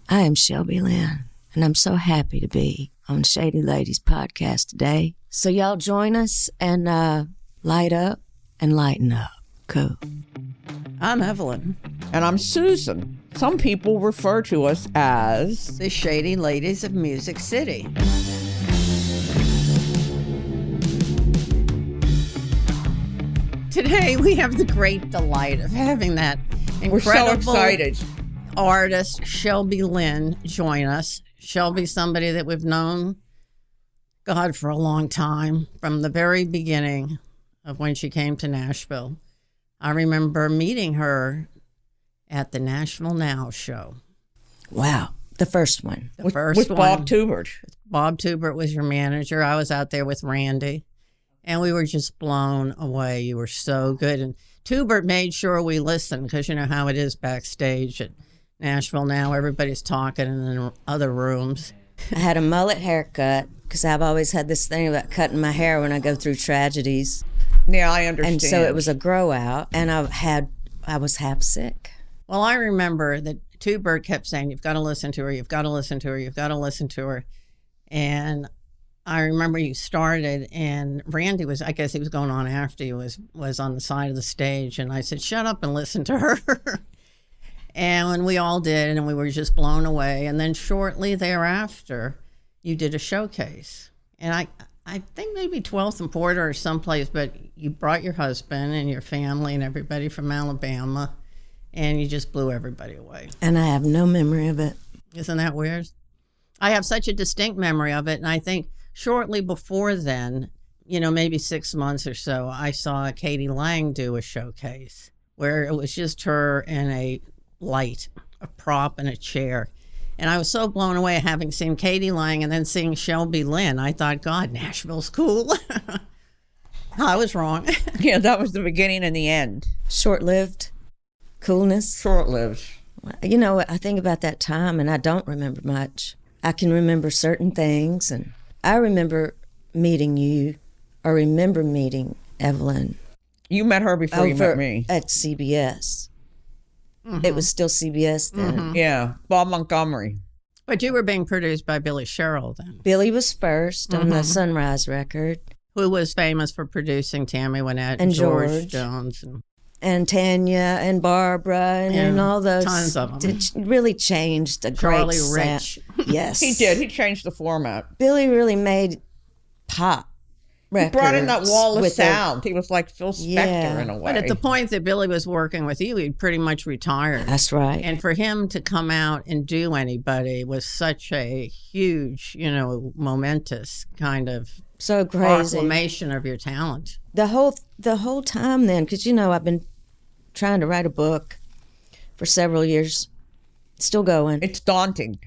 I am Shelby Lynne, and I'm so happy to be on Shady Ladies podcast today. So y'all join us and light up and lighten up. Cool. I'm Evelyn, And I'm Susan. Some people refer to us as the Shady Ladies of Music City. Today we have the great delight of having that incredible we're so excited. artist, Shelby Lynne, join us. Shelby's somebody that we've known, God, for a long time, from the very beginning of when she came to Nashville. I remember meeting her at the Nashville Now show. Wow. The first one. The first with one. Bob Tubert. Bob Tubert was your manager. I was out there with Randy, and we were just blown away. You were so good. And Tubert made sure we listened, because you know how it is backstage at Nashville Now. Everybody's talking in the other rooms. I had a mullet haircut because I've always had this thing about cutting my hair when I go through tragedies. Yeah, I understand. And so it was a grow out, and I was half sick. Well, I remember that Tubert kept saying, "You've got to listen to her, you've got to listen to her, you've got to listen to her." And I remember you started, and Randy was, I guess he was going on after you, was on the side of the stage. And I said, "Shut up and listen to her." And we all did, and we were just blown away. And then shortly thereafter, you did a showcase. And I think maybe 12th and Porter or someplace, but you brought your husband and your family and everybody from Alabama, and you just blew everybody away. And I have no memory of it. Isn't that weird? I have such a distinct memory of it. And I think shortly before then, you know, maybe 6 months or so, I saw Katie Lang do a showcase where it was just her and a light, a prop, and a chair. And I was so blown away having seen Katie Lang and then seeing Shelby Lynne. I thought, God, Nashville's cool. I was wrong. Yeah, that was the beginning and the end. Short-lived coolness. Short-lived. You know, I think about that time, and I don't remember much. I can remember certain things, and I remember meeting you, or remember meeting Evelyn. You met her before you met me. At CBS. Mm-hmm. It was still CBS then. Mm-hmm. Yeah, Bob Montgomery. But you were being produced by Billy Sherrill then. Billy was first on the Sunrise record. Who was famous for producing Tammy Wynette And George George. Jones. And Tanya and Barbara and all those. Tons of them. It really changed a Charlie great Rich. Yes. He did. He changed the format. Billy really made pop records. He brought in that wall of with sound. He was like Phil Spector in a way. But at the point that Billy was working with you, he'd pretty much retired. That's right. And for him to come out and do Anybody was such a huge, you know, momentous kind of So crazy. proclamation of your talent. The whole time then, because, you know, I've been trying to write a book for several years, still going. It's daunting.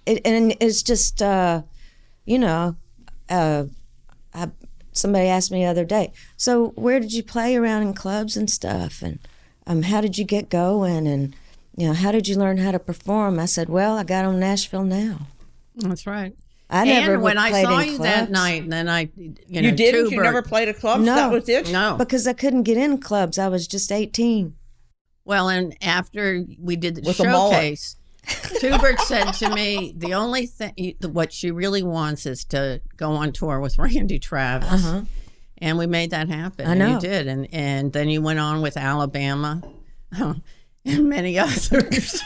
And it's just, you know, somebody asked me the other day, so where did you play around in clubs and stuff? And how did you get going? And, you know, how did you learn how to perform? I said, well, I got on Nashville Now. That's right. I never and when I played saw in you clubs. that night, and then you know, You didn't? You Tubert- never played a club? No. That was it? No. Because I couldn't get in clubs. I was just 18. Well, and after we did the With a mullet. showcase, Tubert said to me, the only thing, what she really wants is to go on tour with Randy Travis. Uh-huh. And we made that happen. I know. And you did. And then you went on with Alabama and many others.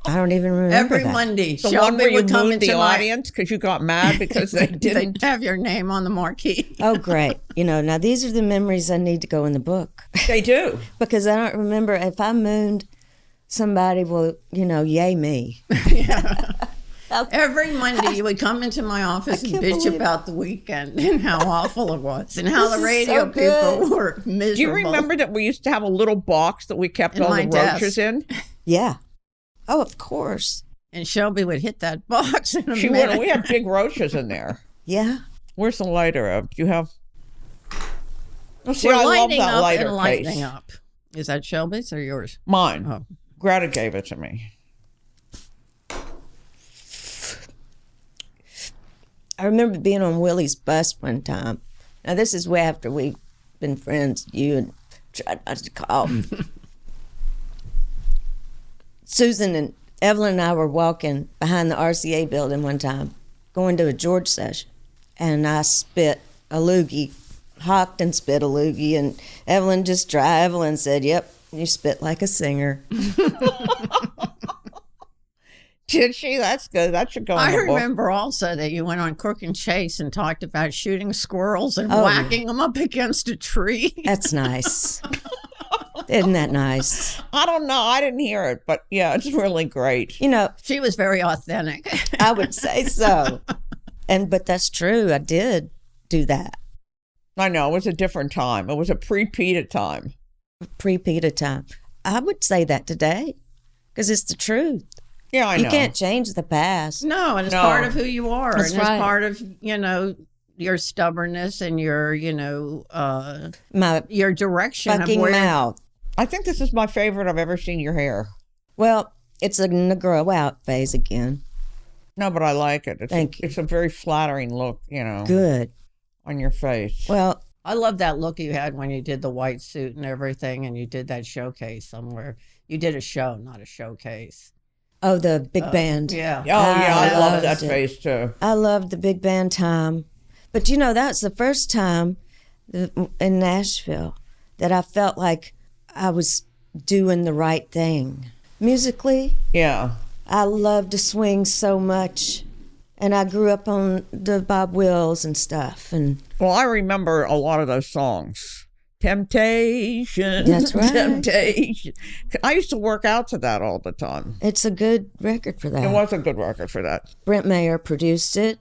I don't even remember Every that. Monday, The Shelby one where you would come moved into the my audience because you got mad because they didn't. They'd have your name on the marquee. Oh, great. You know, now these are the memories I need to go in the book. They do. Because I don't remember if I mooned, somebody will, you know, yay me. Every Monday, you would come into my office and can't bitch believe about the weekend and how awful it was and how This the is radio so good. people were miserable. Do you remember that we used to have a little box that we kept In all my the desk. roaches in? Yeah. Oh, of course. And Shelby would hit that box in a She minute. would. We had big roaches in there. Yeah. Where's the lighter? Do you have? Oh, see, We're I love lighting that up lighter and lighting case. up. Is that Shelby's or yours? Mine. Oh. Greta gave it to me. I remember being on Willie's bus one time. Now, this is way after we've been friends, you and tried not to call. Susan and Evelyn and I were walking behind the RCA building one time, going to a George session, and I spit a loogie, hocked and spit a loogie, and Evelyn said, "Yep, you spit like a singer." Did she? That's good. That should go in I the book. remember also that you went on Crook and Chase and talked about shooting squirrels and Oh. whacking them up against a tree. That's nice. Isn't that nice? I don't know. I didn't hear it, but yeah, it's really great. You know, She was very authentic. I would say so. But that's true. I did do that. I know. It was a different time. It was a pre-PETA time. Pre-PETA time. I would say that today because it's the truth. Yeah, I know. You can't change the past. No, and it's No. part of who you are. That's and right. it's part of, your stubbornness and your, My your direction fucking of where mouth. I think this is my favorite I've ever seen your hair. Well, it's in the grow out phase again. No, but I like it. Thank you. It's a very flattering look, Good. on your face. Well, I love that look you had when you did the white suit and everything and you did that showcase somewhere. You did a show, not a showcase. oh, the big band. Yeah. Oh, yeah, I love loved that it. face, too. I loved the big band time. But that's the first time in Nashville that I felt like I was doing the right thing. Musically, Yeah. I love to swing so much. And I grew up on the Bob Wills and stuff. And Well, I remember a lot of those songs. Temptation. That's right. Temptation. I used to work out to that all the time. it's a good record for that. It was a good record for that. Brent Mayer produced it.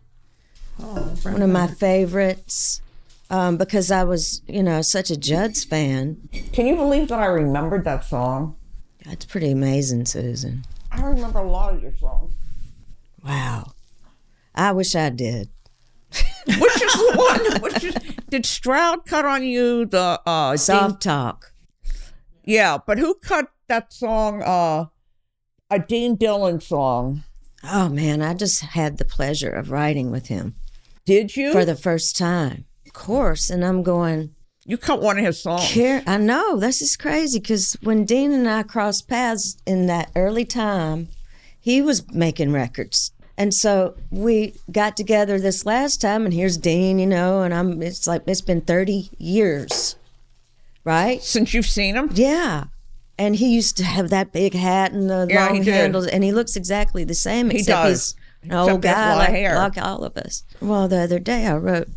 One of my favorites. Because I was, such a Judd's fan. Can you believe that I remembered that song? That's pretty amazing, Susan. I remember a lot of your songs. Wow. I wish I did. Which is the one? Did Stroud cut on you the Soft Talk. Yeah, but who cut that song? A Dean Dillon song. Oh, man, I just had the pleasure of writing with him Did you? for the first time. Of course. And I'm going, You cut one of his songs. I know, this is crazy because when Dean and I crossed paths in that early time, he was making records. And so we got together this last time, and here's Dean, and it's like it's been 30 years, right? Since you've seen him? Yeah. And he used to have that big hat and the Yeah, he long did. handles, and he looks exactly the same, He except does. he's an old Except he has a guy lot of hair. like all of us. Well, the other day I wrote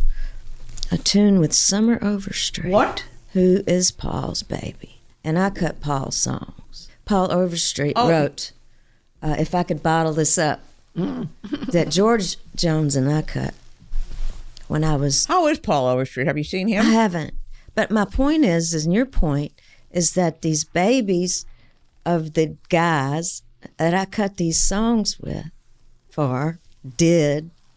a tune with Summer Overstreet. What? Who is Paul's baby? And I cut Paul's songs. Paul Overstreet wrote, If I Could Bottle This Up, that George Jones and I cut when I was... How is Paul Overstreet? Have you seen I him? haven't. But my point is, and your point, is that these babies of the guys that I cut these songs with,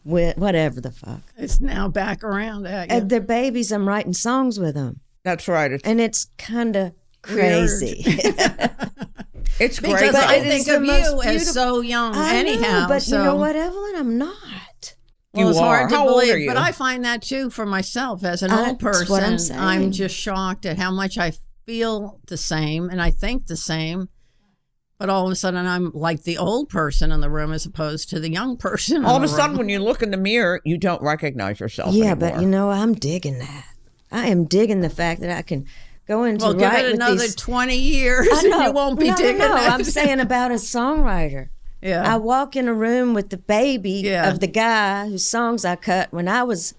whatever the fuck. It's now back around at you. And they're babies, I'm writing songs with them. That's right. And it's kind of crazy. It's great. Because But I it think is the of most you as beautiful- so young I anyhow. know, but so, you know what, Evelyn? I'm not. Well, it's You are. hard to How old believe, are you? but I find that too for myself as an That's old person. what I'm saying. just shocked at how much I feel the same and I think the same. But all of a sudden, I'm like the old person in the room as opposed to the young person. All in of a the sudden, room. when you look in the mirror, you don't recognize yourself Yeah, anymore. but I'm digging that. I am digging the fact that I can go into Well, give write it with another these. 20 years I and know. you won't be no, digging no, it. I'm saying about a songwriter. Yeah. I walk in a room with the baby Yeah. of the guy whose songs I cut when I was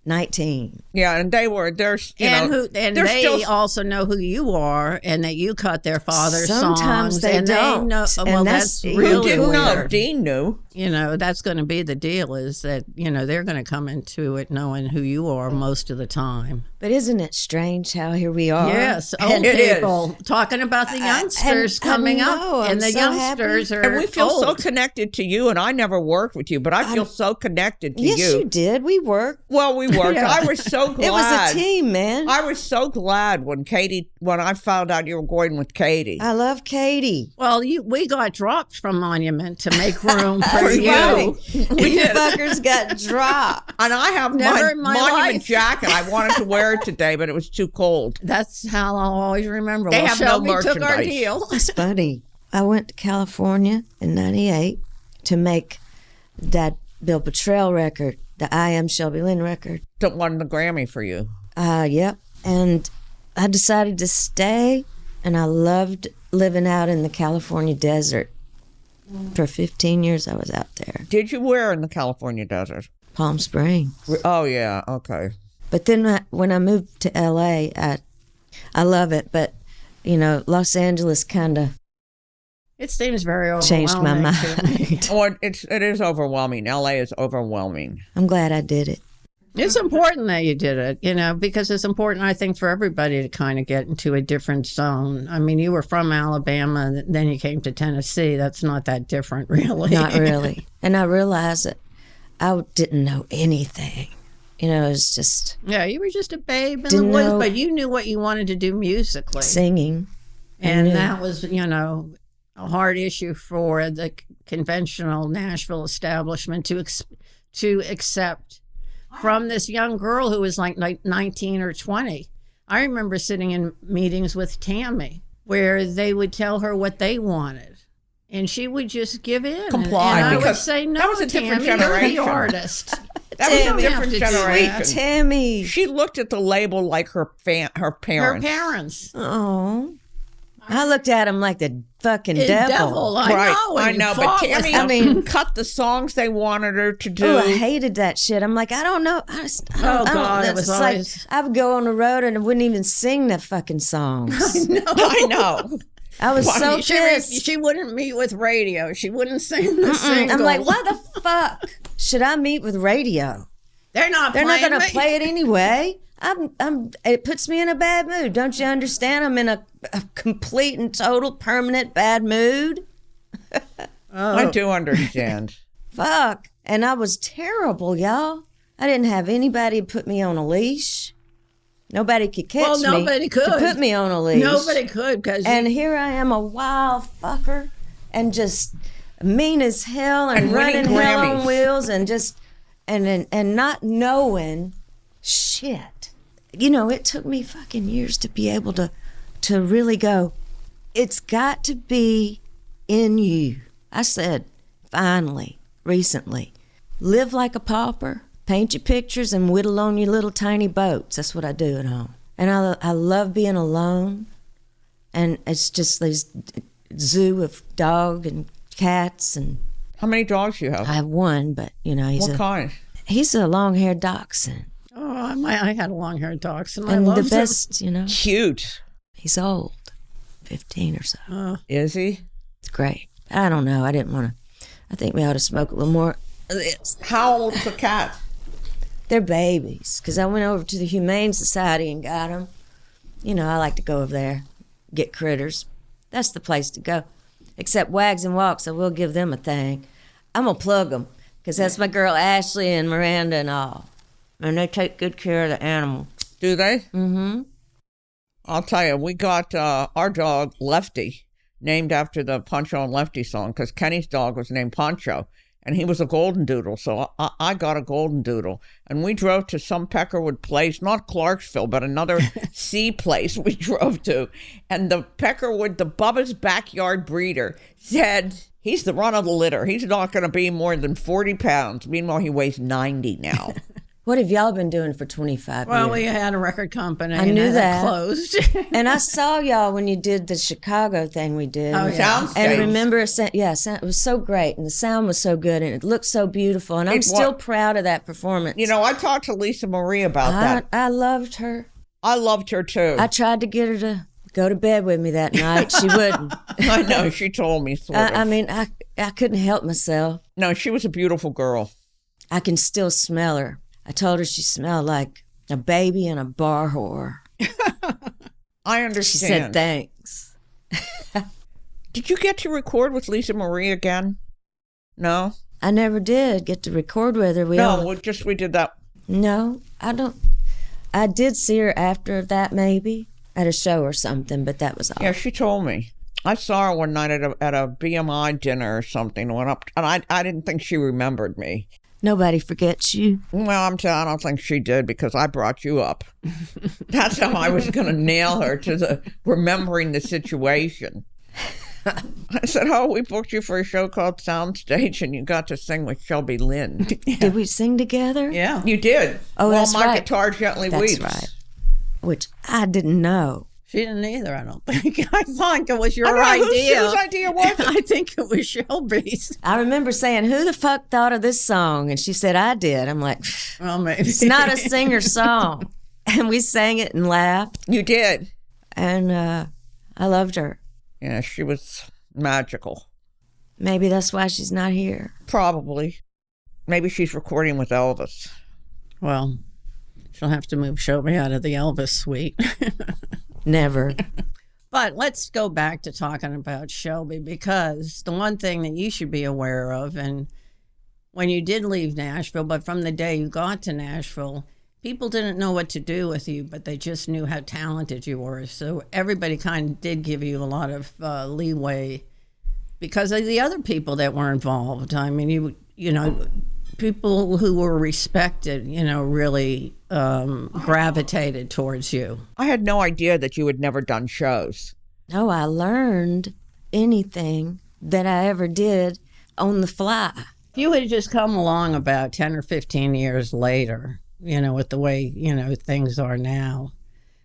19. Yeah, and they're and they're they still, also know who you are and that you cut their father's Sometimes songs. they and don't. They know, And well, that's- that's who who really didn't know? weird. Dean knew. That's going to be the deal is that, they're going to come into it knowing who you are most of the time. But isn't it strange how here we are? Yes, old And- It is. people talking about the youngsters and I coming know, up, I'm and the so youngsters happy. are And we feel so old. connected to you, and I never worked with you, but I feel so connected to Yes, you. you did. We worked. Well, we worked. Yeah. I was so glad. It was a team, man. I was so glad when I found out you were going with Katie. I love Katie. Well, we got dropped from Monument to make room for Right. you. You fuckers got dropped. And I have Never my in my monument life. jacket. I wanted to wear it today, but it was too cold. That's how I'll always remember. They well, have no Shelby took our merchandise. deal. It's funny. I went to California in 98 to make that Bill Petrell record, the I Am Shelby Lynne record. That won the Grammy for you. Yep. And I decided to stay, and I loved living out in the California desert. For 15 years I was out there. Did you where in the California desert? Palm Springs. Oh, yeah, okay. But then when I moved to L.A., I love it, but, Los Angeles kind of It seems very overwhelming. changed my mind. Oh, it is overwhelming. LA is overwhelming. I'm glad I did it. It's important that you did it, because it's important, I think, for everybody to kind of get into a different zone. I mean, you were from Alabama, then you came to Tennessee. That's not that different, really. Not really. And I realized that I didn't know anything. It was just Yeah, you were just a babe in the Didn't woods, know- but you knew what you wanted to do musically. singing. And knew. that was, a hard issue for the conventional Nashville establishment to accept from this young girl who was like 19 or 20. I remember sitting in meetings with Tammy where they would tell her what they wanted, and she would just give in. Comply, And I would because say, no, that was a different Tammy, you're generation. the artist. That was Tammy. a different You have to do generation. Sweet Tammy. She looked at the label like her parents. Her parents. Oh. I looked at him like the fucking The devil. devil. I Right, know. and I you know, but fought with Tammy, them. I mean- cut the songs they wanted her to do. Oh, I hated that shit. I'm like, I don't know. I don't, God, it was it's always- like I would go on the road and I wouldn't even sing the fucking songs. I know. I was so pissed. she wouldn't meet with radio. She wouldn't sing the single. I'm like, why the fuck should I meet with radio? They're not They're not playing going to me. play it anyway. It puts me in a bad mood. Don't you understand? I'm in a complete and total permanent bad mood. I do understand. Fuck. And I was terrible, y'all. I didn't have anybody put me on a leash. Nobody could catch Well, me. nobody could. To put me on a leash. Nobody could because And here I am, a wild fucker, and just mean as hell, and And winning running hell on Grammys. wheels, and just and not knowing shit. It took me fucking years to be able to really go, it's got to be in you. I said, finally, recently, live like a pauper, paint your pictures, and whittle on your little tiny boats. That's what I do at home. And I love being alone. And it's just this zoo of dog and cats. And How many dogs you have? I have one, but, What kind? he's a long-haired dachshund. I had a long-haired dachshund. I And the loved him. best, Cute. he's old, 15 or so. Is he? It's great. I don't know. I didn't want to. I think we ought to smoke a little more of this. How old's the cat? They're babies. Because I went over to the Humane Society and got them. I like to go over there, get critters. That's the place to go. Except Wags and Walks, I will give them a thing. I'm going to plug them. Because that's my girl Ashley and Miranda and all. And they take good care of the animal. Do they? Mm-hmm. I'll tell you, we got our dog, Lefty, named after the Poncho and Lefty song, because Kenny's dog was named Poncho, and he was a golden doodle, so I got a golden doodle. And we drove to some Peckerwood place, not Clarksville, but another sea place we drove to. And the Peckerwood, the Bubba's backyard breeder, said, he's the run of the litter. He's not going to be more than 40 pounds. Meanwhile, he weighs 90 now. What have y'all been doing for 25 Well, years? we had a record company. I and knew that that. closed. And I saw y'all when you did the Chicago thing we did. Oh, yeah. Soundstage. And remember, it was so great, and the sound was so good, and it looked so beautiful, and I'm It still wa- proud of that performance. I talked to Lisa Marie about that. I loved her. I loved her, too. I tried to get her to go to bed with me that night. She wouldn't. I know, she told me, sort of. I mean, I couldn't help myself. No, she was a beautiful girl. I can still smell her. I told her she smelled like a baby and a bar whore. I She said, understand. thanks. Did you get to record with Lisa Marie again? No? I never did get to record with her. No, we did that. No, I don't. I did see her after that, maybe at a show or something, but that was all. Yeah, she told me. I saw her one night at a BMI dinner or something. Went up, and I didn't think she remembered me. Nobody forgets you. Well, I don't think she did because I brought you up. That's how I was going to nail her to the remembering the situation. I said, oh, we booked you for a show called Soundstage, and you got to sing with Shelby Lynne. Did we sing together? Yeah. You did. Oh, While that's my right. guitar gently That's weeps. right. Which I didn't know. She didn't either, I don't think. I thought it was your I don't know idea. whose idea was it? I think it was Shelby's. I remember saying, who the fuck thought of this song? And she said, I did. I'm like, Well, maybe. it's not a singer song. And we sang it and laughed. You did. And I loved her. Yeah, she was magical. Maybe that's why she's not here. Probably. Maybe she's recording with Elvis. Well, she'll have to move Shelby out of the Elvis suite. Never. But let's go back to talking about Shelby, because the one thing that you should be aware of, and when you did leave Nashville, but from the day you got to Nashville, people didn't know what to do with you, but they just knew how talented you were. So everybody kind of did give you a lot of leeway because of the other people that were involved. I mean, you know, people who were respected, you know, really gravitated towards you. I had no idea that you had never done shows. No, I learned anything that I ever did on the fly. If you had just come along about 10 or 15 years later, you know, with the way, you know, things are now,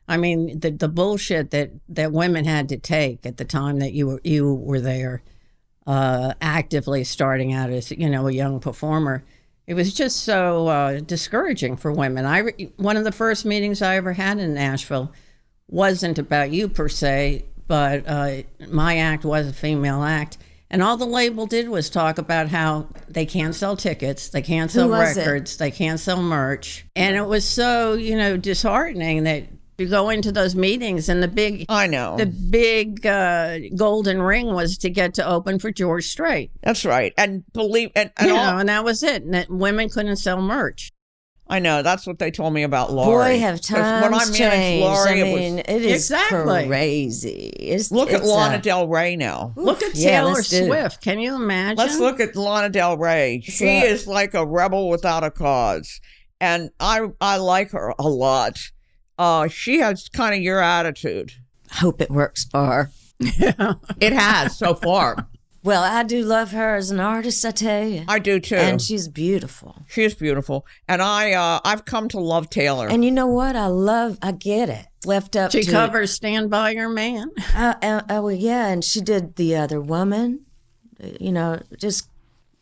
I mean, the bullshit that women had to take at the time that you were there, actively starting out as, you know, a young performer, it was just so discouraging for women. One of the first meetings I ever had in Nashville wasn't about you per se, but my act was a female act. And all the label did was talk about how they can't sell tickets, they can't sell records, they can't sell merch. And it was so, you know, disheartening that you go into those meetings and the big golden ring was to get to open for George Strait. That's right. And and that was it. And that women couldn't sell merch. I know. That's what they told me about Laurie. Boy, have times changed. Laurie, it is crazy. Look at Lana Del Rey now. Look at Taylor Swift. Can you imagine? Let's look at Lana Del Rey. She is like a rebel without a cause. And I like her a lot. She has kind of your attitude. Hope it works for her. It has so far. Well, I do love her as an artist, I tell you. I do too. And she's beautiful. She is beautiful. And I've come to love Taylor. And you know what? I get it. Left up She covers Stand By Your Man. Oh, yeah. And she did The Other Woman. You know, just...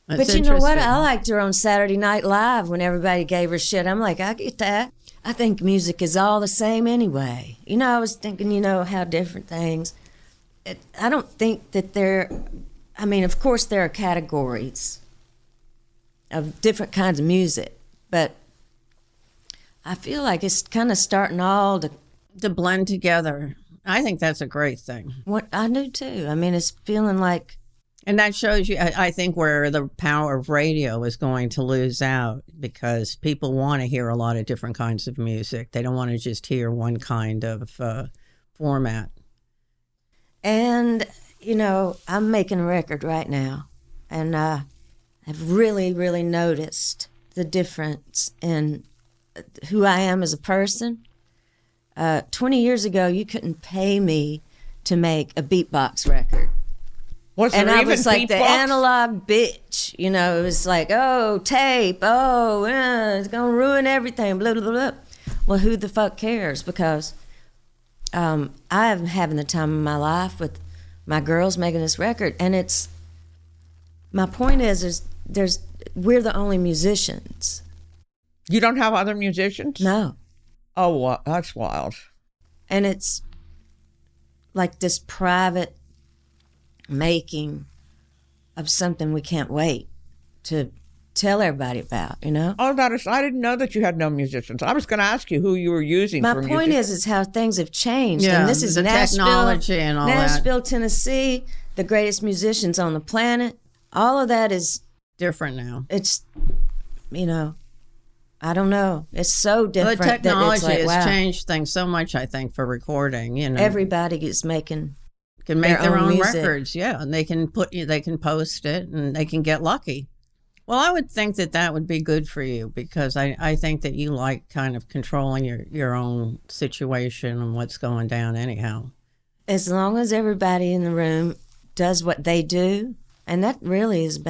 That's but you know what? I liked her on Saturday Night Live when everybody gave her shit. I'm like, I get that. I think music is all the same anyway. You know, I was thinking, you know, how different things... I don't think that they're... I mean, of course, there are categories of different kinds of music, but I feel like it's kind of starting all to blend together. I think that's a great thing. What I do too. I mean, it's feeling like, and that shows you, I think, where the power of radio is going to lose out, because people want to hear a lot of different kinds of music. They don't want to just hear one kind of format. And you know, I'm making a record right now, and I've really, really noticed the difference in who I am as a person. 20 years ago, you couldn't pay me to make a beatbox record. And I was like the analog bitch. You know, it was like, oh, tape, oh, it's going to ruin everything, blah, blah, blah. Well, who the fuck cares? Because I'm having the time of my life with my girls making this record, and it's, my point is we're the only musicians. You don't have other musicians? No. Oh, that's wild. And it's like this private making of something we can't wait to tell everybody about, you know? Oh, I didn't know that you had no musicians. I was going to ask you who you were using My for point music. is how things have changed. Yeah, and this is the technology and all Nashville, Tennessee, the greatest musicians on the planet. All of that is different now. It's, you know, I don't know. It's so different. Well, the technology that it's like, has wow, changed things so much, I think, for recording. You know, everybody is making can make their own music. records, yeah, and they can post it, and they can get lucky. Well, I would think that would be good for you, because I think that you like kind of controlling your own situation and what's going down anyhow. As long as everybody in the room does what they do, and that really is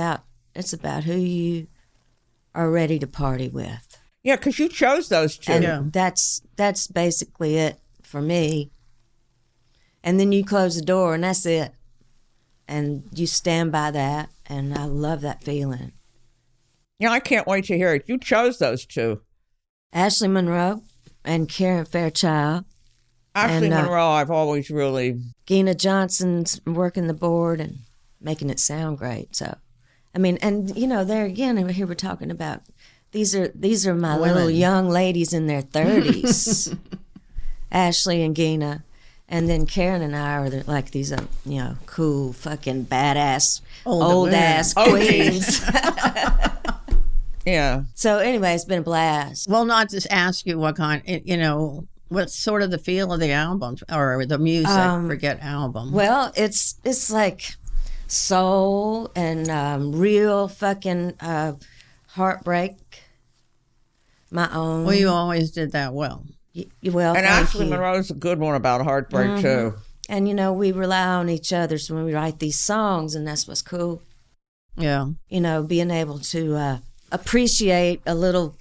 it's about who you are ready to party with. Yeah, because you chose those two. And that's basically it for me. And then you close the door, and that's it. And you stand by that, and I love that feeling. Yeah, I can't wait to hear it. You chose those two. Ashley Monroe and Karen Fairchild. Ashley And, Monroe, I've always really... Gina Johnson's working the board and making it sound great. So, I mean, and you know, there again, here we're talking about these are my little young ladies in their 30s, Ashley and Gina, and then Karen and I are like these, you know, cool fucking badass old ass queens. Yeah. So anyway, it's been a blast. Well, not just ask you what kind, you know, what's sort of the feel of the album or the music, forget album. Well, it's like soul and real fucking heartbreak. My own. Well, you always did that well. Well, And thank Ashley you. Monroe's a good one about heartbreak, too. And, you know, we rely on each other so when we write these songs, and that's what's cool. Yeah. You know, being able to appreciate a little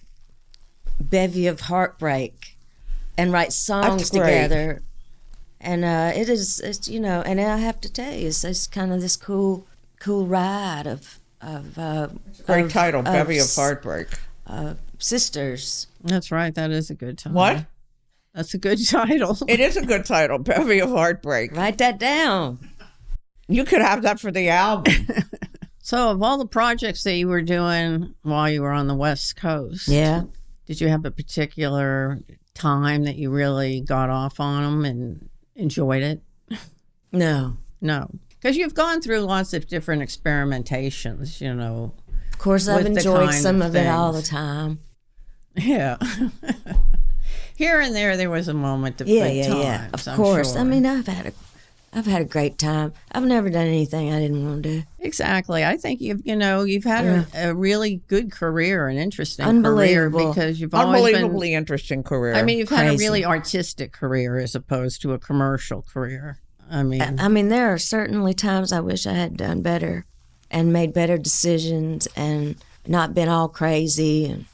bevy of heartbreak and write songs together. And it's, you know, and I have to tell you, it's kind of this cool ride of Great title, Bevy of Heartbreak. Sisters. That's right. That is a good title. What? That's a good title. It is a good title, Bevy of Heartbreak. Write that down. You could have that for the album. So, of all the projects that you were doing while you were on the West Coast, Yeah. did you have a particular time that you really got off on them and enjoyed it? No. No. Because you've gone through lots of different experimentations, you know. Of course, I've With the enjoyed kind some of of it all the things. time. Yeah. Here and there was a moment of Yeah, good yeah, times, yeah. Of I'm course. sure. I mean, I've had a great time. I've never done anything I didn't want to do. Exactly. I think you've had a really good career, an interesting career, Unbelievable. because you've always been. Unbelievably interesting career. I mean, you've had a Crazy. really artistic career as opposed to a commercial career. I mean, There are certainly times I wish I had done better and made better decisions and not been all crazy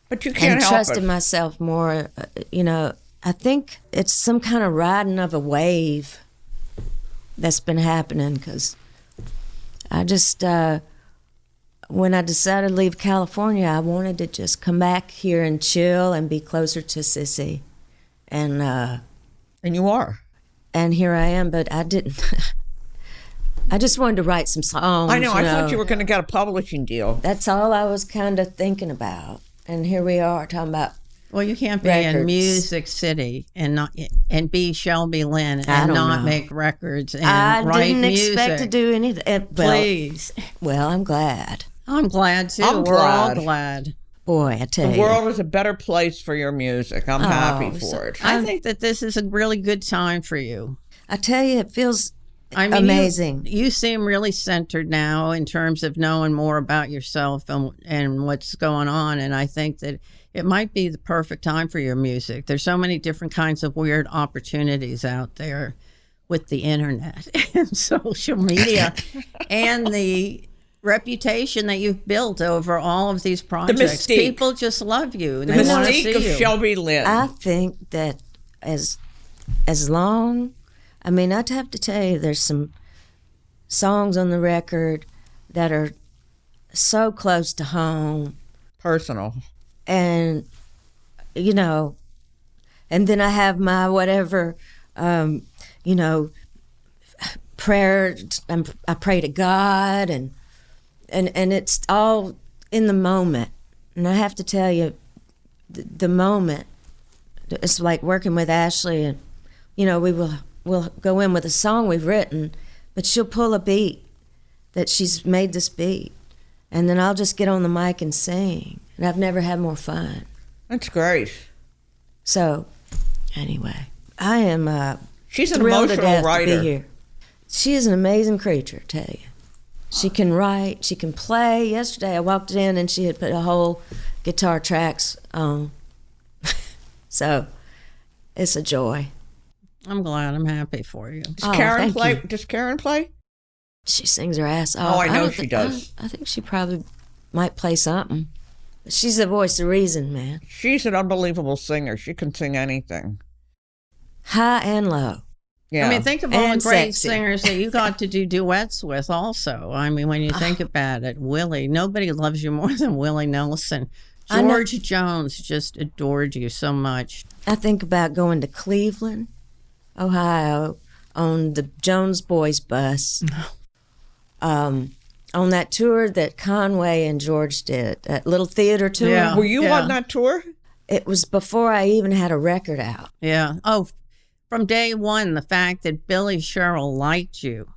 but you can't and help trusted it. myself more. You know, I think it's some kind of riding of a wave that's been happening because I just, when I decided to leave California, I wanted to just come back here and chill and be closer to Sissy. And And you are. and here I am, but I didn't. I just wanted to write some songs. I know. I know. thought you were going to get a publishing deal. That's all I was kind of thinking about. And here we are talking about. well, you can't be in Records. Music City and be Shelby Lynne I and don't not know. make records and I write didn't music. expect to do anything. Please. Well, I'm glad. I'm glad too. I'm We're all glad. glad. Boy, I tell The you. world is a better place for your music. I'm happy for it. I think that this is a really good time for you. I tell you, it feels I mean, amazing. You seem really centered now in terms of knowing more about yourself and what's going on. And I think that it might be the perfect time for your music. There's so many different kinds of weird opportunities out there with the internet and social media and the reputation that you've built over all of these projects. mystique. People just love you and The they want to mystique see of you. Shelby Lynne. I think that as long, I mean, I'd have to tell you, there's some songs on the record that are so close to home, Personal. and you know, and then I have my whatever, you know, prayer. I pray to God, and it's all in the moment. And I have to tell you, the moment. It's like working with Ashley, and you know, we'll go in with a song we've written, but she'll pull a beat that she's made this beat, and then I'll just get on the mic and sing, and I've never had more fun. That's great. So, anyway, I am She's an thrilled to emotional death to writer. be here. She is an amazing creature, I tell you. She can write, she can play. Yesterday I walked in and she had put a whole guitar tracks on. So, it's a joy. I'm glad. I'm happy for you. Does Oh, Karen thank play? you. Does Karen play? She sings her ass off. Oh, I know don't she thi- does. I think she probably might play something. But she's the voice of reason, man. She's an unbelievable singer. She can sing anything. High and low. Yeah. I mean, think of all the And great sexy. singers that you got to do duets with also. I mean, when you think about it, Willie, nobody loves you more than Willie Nelson. I know. George Jones just adored you so much. I think about going to Cleveland, Ohio, on the Jones Boys bus. On that tour that Conway and George did, that little theater tour. Yeah. Were you on that tour? It was before I even had a record out. Yeah. Oh, from day one, the fact that Billy Sherrill liked you.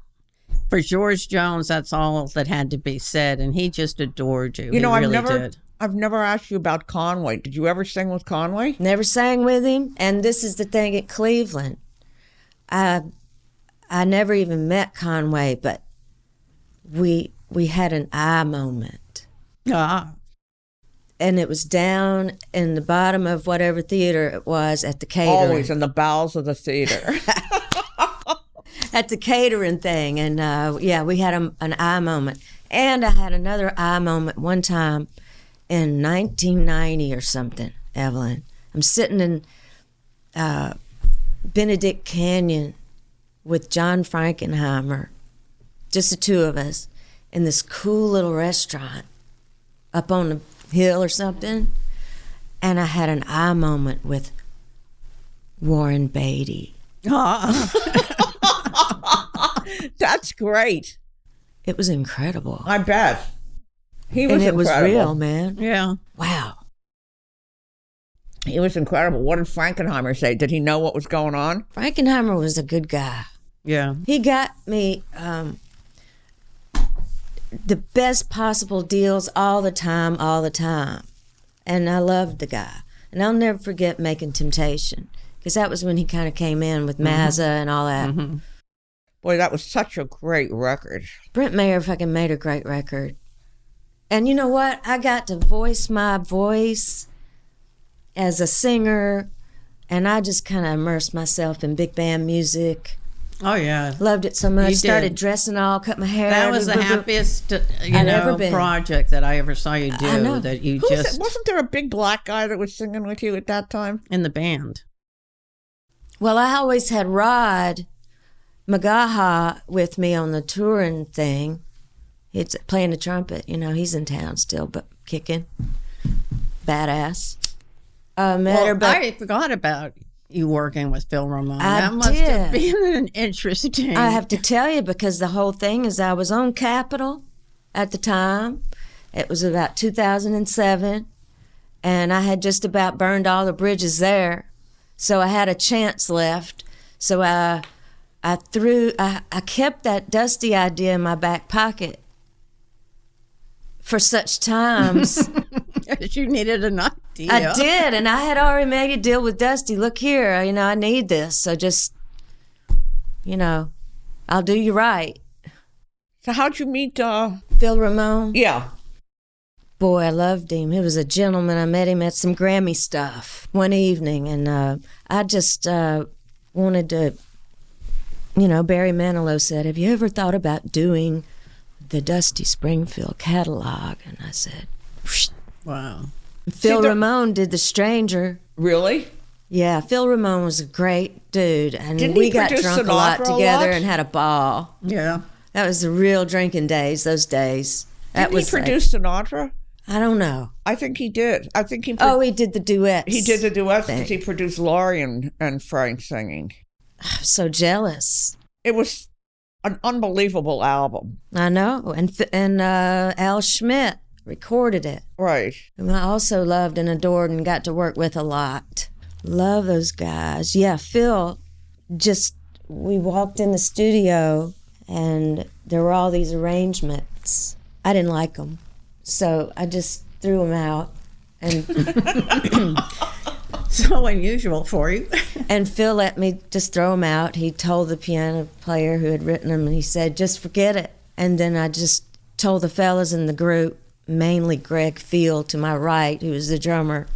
For George Jones, that's all that had to be said, and he just adored you. You know, he really did. I've never asked you about Conway. Did you ever sing with Conway? Never sang with him, and this is the thing at Cleveland. I never even met Conway, but we had an eye moment. Ah. And it was down in the bottom of whatever theater it was at the catering. Always in the bowels of the theater. At the catering thing. And we had an eye moment. And I had another eye moment one time in 1990 or something, Evelyn. I'm sitting in Benedict Canyon with John Frankenheimer, just the two of us, in this cool little restaurant up on the hill or something. And I had an eye moment with Warren Beatty. That's great. It was incredible. I bet. He was And it incredible. was real, man. Yeah. Wow. He was incredible. What did Frankenheimer say? Did he know what was going on? Frankenheimer was a good guy. Yeah. He got me the best possible deals all the time. And I loved the guy. And I'll never forget Making Temptation, because that was when he kind of came in with Mazza and all that. Mm-hmm. Boy, that was such a great record. Brent Mayer fucking made a great record. And you know what? I got to voice my voice as a singer, and I just kind of immersed myself in big band music. Oh, yeah. Loved it so much. You did. Started dressing all, cut my hair. That was the happiest, ever been. project that I ever saw you do. I know. That you Who was just it? Wasn't there a big black guy that was singing with you at that time? in the band. Well, I always had Rod Magaha with me on the touring thing. He's playing the trumpet. You know, he's in town still, but kicking. Badass. Met her, but I forgot about you working with Phil Ramone. I That must have did. been interesting. I have to tell you, because the whole thing is I was on Capitol at the time. It was about 2007, and I had just about burned all the bridges there. So I had a chance left. So I kept that Dusty idea in my back pocket for such times. You needed an idea. I did, and I had already made a deal with Dusty. Look here, I need this. So just, I'll do you right. So how'd you meet? Phil Ramone. Yeah. Boy, I loved him. He was a gentleman. I met him at some Grammy stuff one evening, and I just wanted to, Barry Manilow said, "Have you ever thought about doing the Dusty Springfield catalog?" And I said, "Psst." Wow. Phil Ramone did The Stranger. Really? Yeah, Phil Ramone was a great dude, and Didn't we he got produce drunk a lot Sinatra a together lot? and had a ball. Yeah. That was the real drinking days, those days. That Didn't was he produce Sinatra? I don't know. I think he did. I think he. Oh, he did the duets. He did the duets because thing. he produced Laurie and Frank singing. I'm so jealous. It was an unbelievable album. I know. And Al Schmidt recorded it, Right. whom I also loved and adored and got to work with a lot. Love those guys. Yeah, Phil, we walked in the studio and there were all these arrangements. I didn't like them, so I just threw them out. And So unusual for you. And Phil let me just throw them out. He told the piano player who had written them, and he said, "Just forget it." And then I just told the fellas in the group, mainly Greg Field to my right, who was the drummer,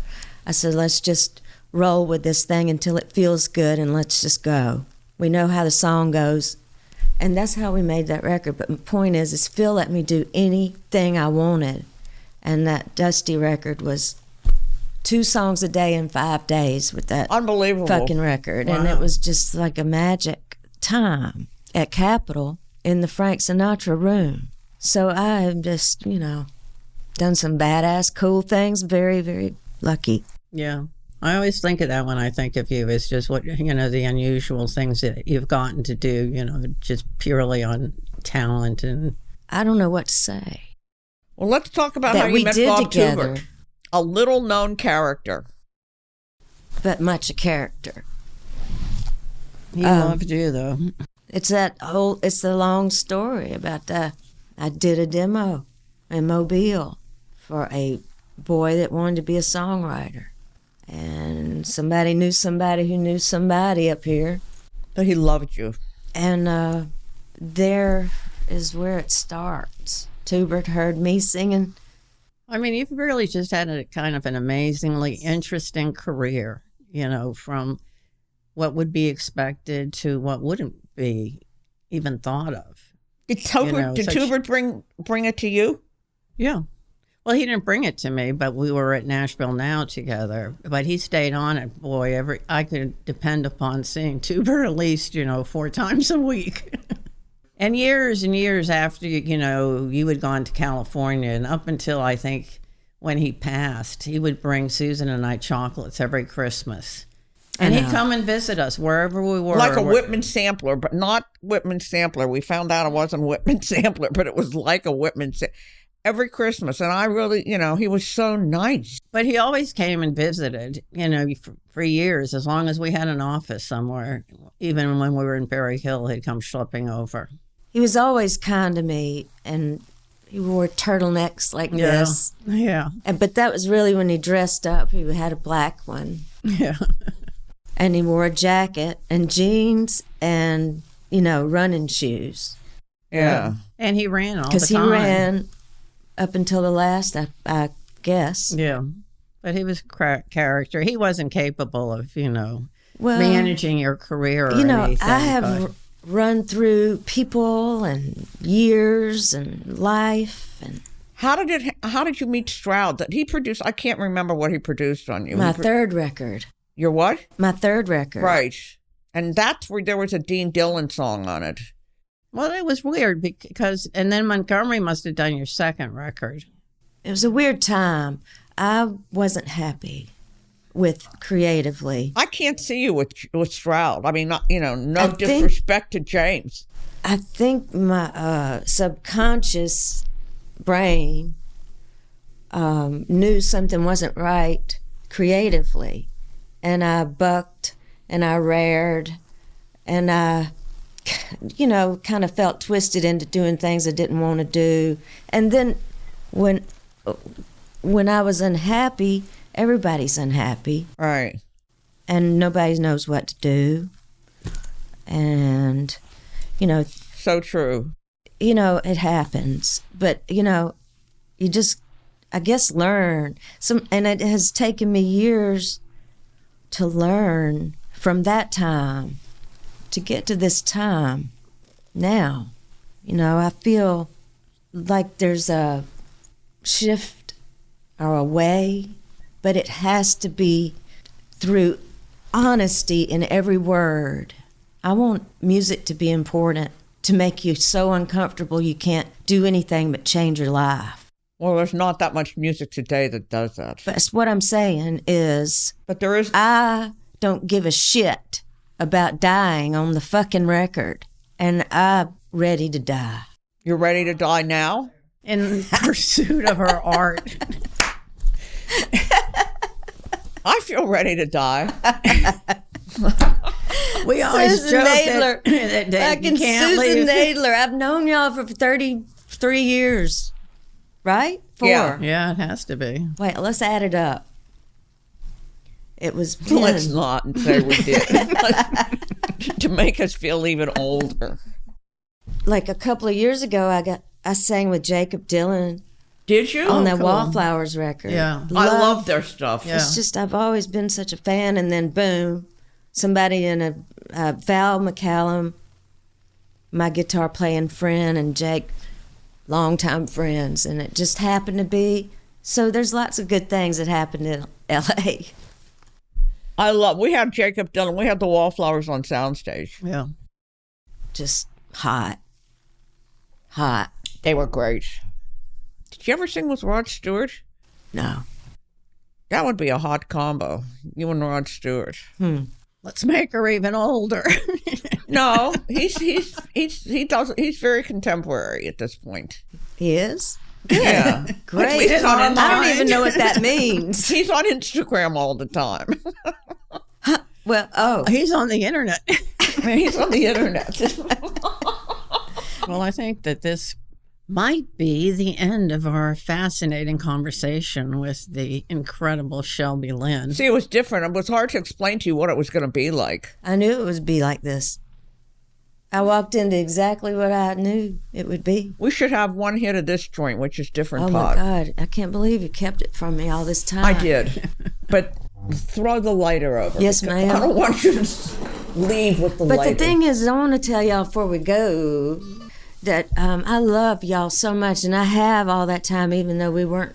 I said, "Let's just roll with this thing until it feels good, and let's just go. We know how the song goes." And that's how we made that record. But my point is Phil let me do anything I wanted. And that Dusty record was 2 songs a day in 5 days with that unbelievable fucking record. Wow. And it was just like a magic time at Capitol in the Frank Sinatra room. So I have just, done some badass, cool things. Very, very lucky. Yeah. I always think of that when I think of you. It's just what, the unusual things that you've gotten to do, just purely on talent. And I don't know what to say. Well, let's talk about That how you we met did Bob together. Tubert. A little known character. But much a character. he loved you, though. It's the long story about I did a demo in Mobile for a boy that wanted to be a songwriter. And somebody knew somebody who knew somebody up here. But he loved you. And there is where it starts. Tubert heard me singing. I mean, you've really just had a kind of an amazingly interesting career, from what would be expected to what wouldn't be even thought of. Did Tubert bring it to you? Yeah. Well, he didn't bring it to me, but we were at Nashville Now together. But he stayed on it. Boy, I could depend upon seeing Tubert at least, 4 times a week. And years after, you had gone to California, and up until I think when he passed, he would bring Susan and I chocolates every Christmas. And he'd come and visit us wherever we were. Like a Whitman sampler, but not Whitman sampler. We found out it wasn't Whitman sampler, but it was like a Whitman sampler. Every Christmas. And I really, he was so nice. But he always came and visited, for years, as long as we had an office somewhere. Even when we were in Berry Hill, he'd come schlepping over. He was always kind to me, and he wore turtlenecks like this. Yeah. But that was really when he dressed up. He had a black one. Yeah. And he wore a jacket and jeans and, running shoes. Yeah. And he ran all the time. Because he ran up until the last, I guess. Yeah. But he was a character. He wasn't capable of, Well, managing your career or anything. I have run through people and years and life. And How did you meet Stroud? That he produced? I can't remember what he produced on you. my third record. Your what? My third record. Right. And that's where there was a Dean Dillon song on it. Well, it was weird and then Montgomery must have done your second record. It was a weird time. I wasn't happy with creatively. I can't see you with Stroud. I mean, no disrespect to James. I think my subconscious brain knew something wasn't right creatively. And I bucked and I rared and I, kind of felt twisted into doing things I didn't want to do. And then when I was unhappy, everybody's unhappy. Right. And nobody knows what to do. And, So true. It happens. But, you just, I guess, learn. And it has taken me years to learn from that time to get to this time now. I feel like there's a shift or a way, but it has to be through honesty in every word. I want music to be important, to make you so uncomfortable you can't do anything but change your life. Well, there's not that much music today that does that. But what I'm saying is, But there is. I don't give a shit about dying on the fucking record, and I'm ready to die. You're ready to die now? In pursuit of her art. I feel ready to die. We always Susan joke Nadler. that Fucking you can't Susan leave. Nadler. I've known y'all for 33 years, right? 4. Yeah. Yeah, it has to be. Wait, let's add it up. It was Let's 10. not and say we did. To make us feel even older. Like a couple of years ago, I sang with Jacob Dylan Did you? on that cool. Wallflowers record. Yeah. I love their stuff. Yeah. It's just I've always been such a fan, and then boom, somebody in a Val McCallum my guitar playing friend, and Jake, longtime friends, and it just happened to be. So there's lots of good things that happened in L.A. We had Jacob Dylan. We had the Wallflowers on soundstage. Yeah. Just hot. They were great. Did you ever sing with Rod Stewart? No. That would be a hot combo. You and Rod Stewart. Let's make her even older. No, he's very contemporary at this point. He is? Yeah. Great. He's on I don't even know what that means. He's on Instagram all the time. Well, He's on the internet. He's on the internet. Well, I think that this might be the end of our fascinating conversation with the incredible Shelby Lynne. See, it was different. It was hard to explain to you what it was going to be like. I knew it would be like this. I walked into exactly what I knew it would be. We should have one hit of this joint, which is different Oh pot. my God, I can't believe you kept it from me all this time. I did. But throw the lighter over. Yes, because ma'am. I don't want you to leave with the But lighter. the thing is, I want to tell y'all before we go that I love y'all so much, and I have all that time, even though we weren't,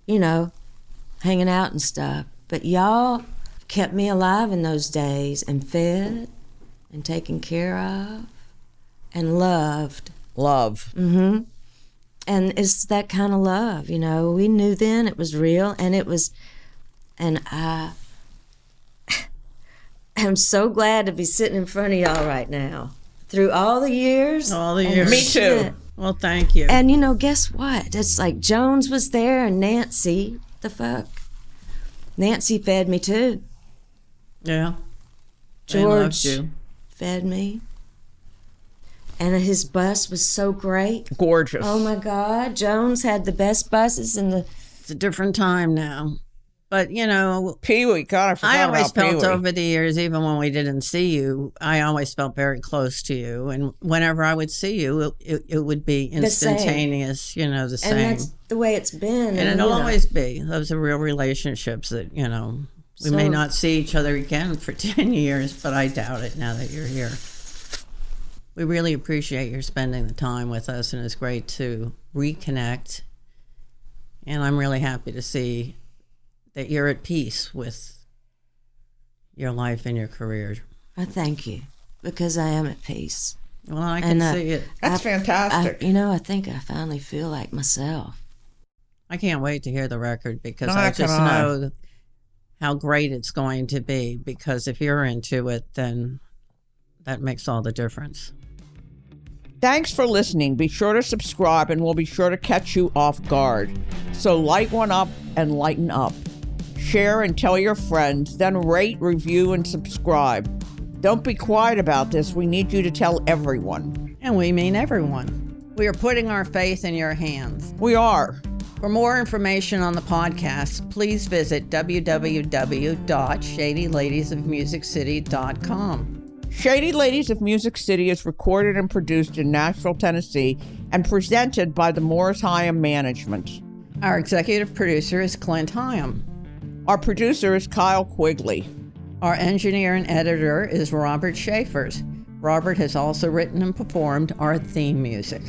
hanging out and stuff. But y'all kept me alive in those days, and fed and taken care of and loved. Love. Mm-hmm. And it's that kind of love, We knew then it was real, and it was, and I'm so glad to be sitting in front of y'all right now. Through all the years. All the years. Me too. Well, thank you. And guess what? It's like Jones was there and Nancy. The fuck? Nancy fed me too. Yeah. They loved George you. fed me. And his bus was so great. Gorgeous. Oh my God. Jones had the best buses in the. It's a different time now. But, Pee-wee. God, I forgot I always about felt Pee-wee. over the years, even when we didn't see you, I always felt very close to you. And whenever I would see you, it would be The same. instantaneous, the same. And that's the way it's been. And it'll always be. Those are real relationships that, we may So- not see each other again for 10 years, but I doubt it now that you're here. We really appreciate your spending the time with us, and it's great to reconnect. And I'm really happy to see that you're at peace with your life and your career. I thank you, because I am at peace. Well, I can see it. That's fantastic. I think I finally feel like myself. I can't wait to hear the record because Neither I just can I. know how great it's going to be, because if you're into it, then that makes all the difference. Thanks for listening. Be sure to subscribe, and we'll be sure to catch you off guard. So light one up and lighten up. Share and tell your friends, then rate, review, and subscribe. Don't be quiet about this. We need you to tell everyone. And we mean everyone. We are putting our faith in your hands. We are. For more information on the podcast, please visit www.shadyladiesofmusiccity.com. Shady Ladies of Music City is recorded and produced in Nashville, Tennessee, and presented by the Morris Hyam Management. Our executive producer is Clint Hyam. Our producer is Kyle Quigley. Our engineer and editor is Robert Schaefers. Robert has also written and performed our theme music.